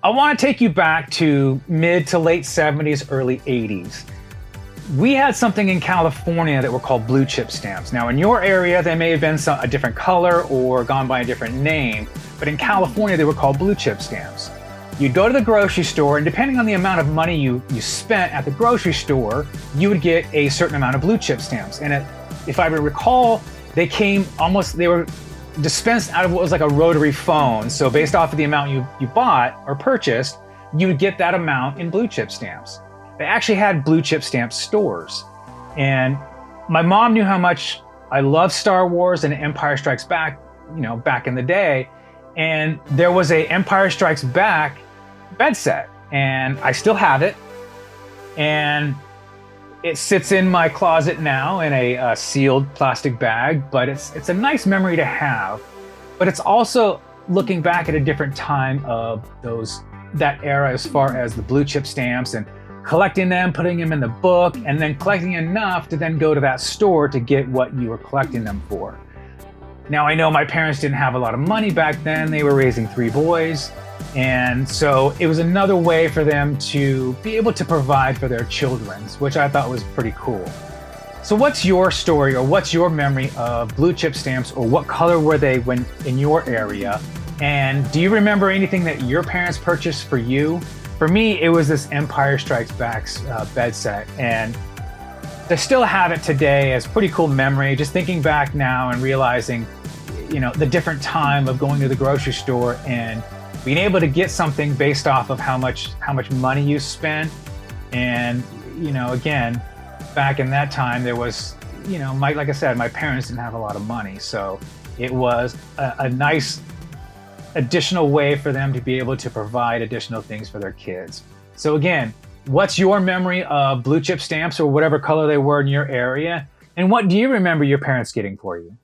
I want to take you back to mid to late 70s, early 80s. We had something in California that were called blue chip stamps. Now, in your area, they may have been a different color or gone by a different name, but in California, they were called blue chip stamps. You'd go to the grocery store, and depending on the amount of money you spent at the grocery store, you would get a certain amount of blue chip stamps. And if I recall, they were dispensed out of what was like a rotary phone. So based off of the amount you bought or purchased, you would get that amount in blue chip stamps. They actually had blue chip stamp stores. And my mom knew how much I loved Star Wars and Empire Strikes Back, back in the day. And there was a Empire Strikes Back bed set, and I still have it. And it sits in my closet now in a sealed plastic bag, but it's a nice memory to have. But it's also looking back at a different time of that era as far as the blue chip stamps and collecting them, putting them in the book, and then collecting enough to then go to that store to get what you were collecting them for. Now, I know my parents didn't have a lot of money back then. They were raising 3 boys. And so it was another way for them to be able to provide for their children, which I thought was pretty cool. So what's your story, or what's your memory of blue chip stamps, or what color were they when in your area? And do you remember anything that your parents purchased for you? For me, it was this Empire Strikes Back bed set, and to still have it today is a pretty cool memory. Just thinking back now and realizing, the different time of going to the grocery store and being able to get something based off of how much money you spent. And, again, back in that time, there was, like I said, my parents didn't have a lot of money. So it was a nice additional way for them to be able to provide additional things for their kids. So again, what's your memory of blue chip stamps, or whatever color they were in your area? And what do you remember your parents getting for you?